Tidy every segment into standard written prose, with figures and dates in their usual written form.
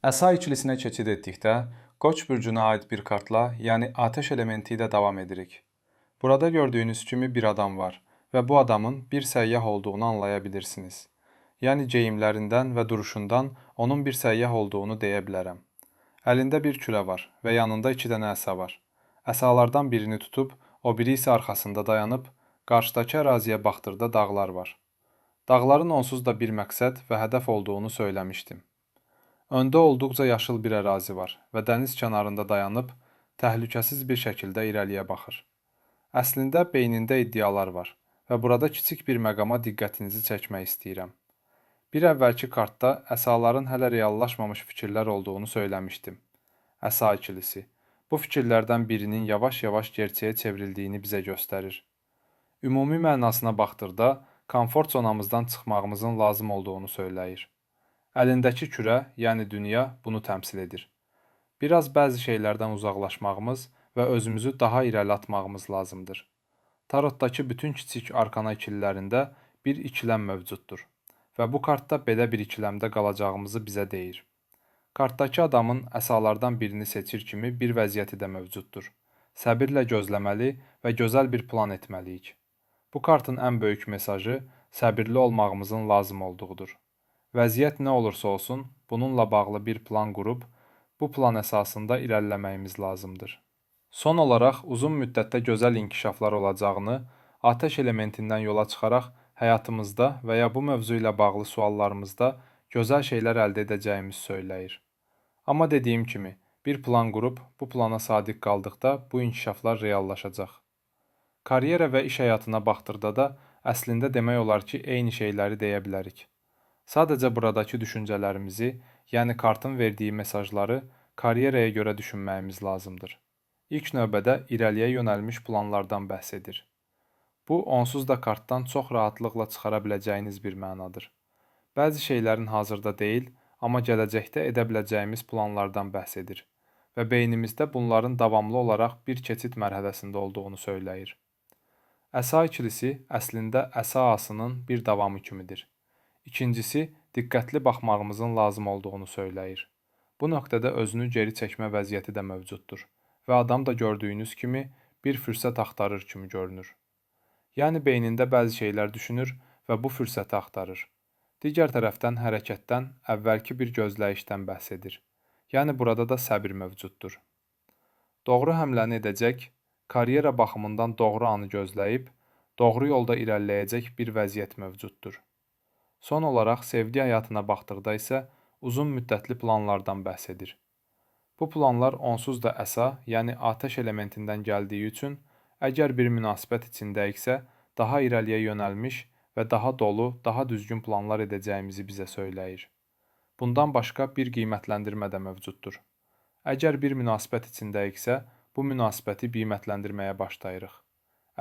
Əsa ikilisinə keçid etdikdə, Qoç bürcünə aid bir kartla, yəni atəş elementi ilə davam edirik. Burada gördüyünüz kimi bir adam var və bu adamın bir səyyah olduğunu anlaya bilirsiniz. Yəni geyimlərindən və duruşundan onun bir səyyah olduğunu deyə bilərəm. Əlində bir kürə var və yanında 2 dənə əsa var. Əsalardan birini tutub, o biri isə arxasında dayanıb, qarşıdakı əraziyə baxdırda dağlar var. Dağların onsuz da bir məqsəd və hədəf olduğunu söyləmişdim. Öndə olduqca yaşıl bir ərazi var və dəniz kənarında dayanıb, təhlükəsiz bir şəkildə irəliyə baxır. Əslində beynində iddialar var və burada kiçik bir məqama diqqətinizi çəkmək istəyirəm. Bir əvvəlki kartda əsaların hələ reallaşmamış fikirlər olduğunu söyləmişdim. Əsa ikilisi. Bu fikirlərdən birinin yavaş-yavaş gerçəyə çevrildiyini bizə göstərir. Ümumi mənasına baxdırda, komfort zonamızdan çıxmağımızın lazım olduğunu söyləyir. Əlindəki kürə, yəni dünya, bunu təmsil edir. Biraz bəzi şeylərdən uzaqlaşmağımız və özümüzü daha irəli atmağımız lazımdır. Tarotdakı bütün kiçik arkana ikililərində bir ikiləm mövcuddur və bu kartda belə bir ikiləmdə qalacağımızı bizə deyir. Kartdakı adamın əsalardan birini seçir kimi bir vəziyyəti də mövcuddur. Səbirlə gözləməli və gözəl bir plan etməliyik. Bu kartın ən böyük mesajı səbirli olmağımızın lazım olduğudur. Vəziyyət nə olursa olsun, bununla bağlı bir plan qurub, bu plan əsasında irəliləməyimiz lazımdır. Son olaraq, uzun müddətdə gözəl inkişaflar olacağını, atəş elementindən yola çıxaraq həyatımızda və ya bu mövzu ilə bağlı suallarımızda gözəl şeylər əldə edəcəyimiz söyləyir. Amma dediyim kimi, bir plan qurub, bu plana sadiq qaldıqda bu inkişaflar reallaşacaq. Karyera və iş həyatına baxdırda da əslində demək olar ki, eyni şeyləri deyə bilərik. Sadəcə buradakı düşüncələrimizi, yəni kartın verdiyi mesajları karyeraya görə düşünməyimiz lazımdır. İlk növbədə irəliyə yönəlmiş planlardan bəhs edir. Bu, onsuz da kartdan çox rahatlıqla çıxara biləcəyiniz bir mənadır. Bəzi şeylərin hazırda deyil, amma gələcəkdə edə biləcəyimiz planlardan bəhs edir və beynimizdə bunların davamlı olaraq bir keçid mərhələsində olduğunu söyləyir. Əsa ikilisi əslində əsa asının bir davamı kimidir. İkincisi, diqqətli baxmağımızın lazım olduğunu söyləyir. Bu nöqtədə özünü geri çəkmə vəziyyəti də mövcuddur və adam da gördüyünüz kimi bir fürsət axtarır kimi görünür. Yəni beynində bəzi şeylər düşünür və bu fürsəti axtarır. Digər tərəfdən hərəkətdən, əvvəlki bir gözləyişdən bəhs edir. Yəni burada da səbir mövcuddur. Doğru həmləni edəcək, karyera baxımından doğru anı gözləyib, doğru yolda irəliləyəcək bir vəziyyət mövcuddur. Son olaraq sevgi həyatına baxdıqda isə uzun müddətli planlardan bəhs edir. Bu planlar onsuz da əsa, yəni atəş elementindən gəldiyi üçün, əgər bir münasibət içindəyiksə, daha irəliyə yönəlmiş və daha dolu, daha düzgün planlar edəcəyimizi bizə söyləyir. Bundan başqa bir qiymətləndirmə də mövcuddur. Əgər bir münasibət içindəyiksə, bu münasibəti qiymətləndirməyə başlayırıq.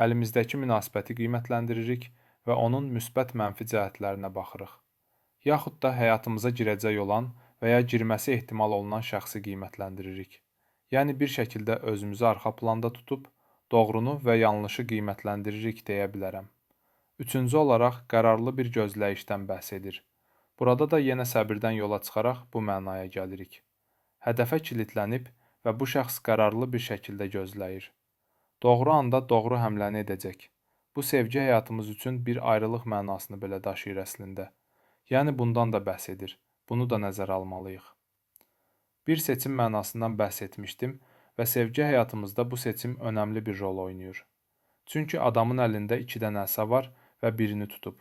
Əlimizdəki münasibəti qiymətləndiririk və onun müsbət mənfi cəhətlərinə baxırıq. Yaxud da həyatımıza girəcək olan və ya girməsi ehtimal olunan şəxsi qiymətləndiririk. Yəni bir şəkildə özümüzü arxa planda tutub, doğrunu və yanlışı qiymətləndiririk deyə bilərəm. Üçüncü olaraq qərarlı bir gözləyişdən bəhs edir. Burada da yenə səbirdən yola çıxaraq bu mənaya gəlirik. Hədəfə kilitlənib və bu şəxs qərarlı bir şəkildə gözləyir. Doğru anda doğru həmləni edəcək. Bu sevgi həyatımız üçün bir ayrılıq mənasını belə daşıyır əslində. Yəni bundan da bəhs edir. Bunu da nəzərə almalıyıq. Bir seçim mənasından bəhs etmişdim və sevgi həyatımızda bu seçim önəmli bir rol oynayır. Çünki adamın əlində 2 dənə əsa var və birini tutub.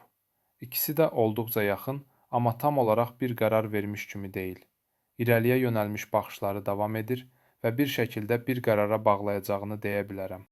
İkisi də olduqca yaxın, amma tam olaraq bir qərar vermiş kimi deyil. İrəliyə yönəlmiş baxışları davam edir və bir şəkildə bir qərara bağlayacağını deyə bilərəm.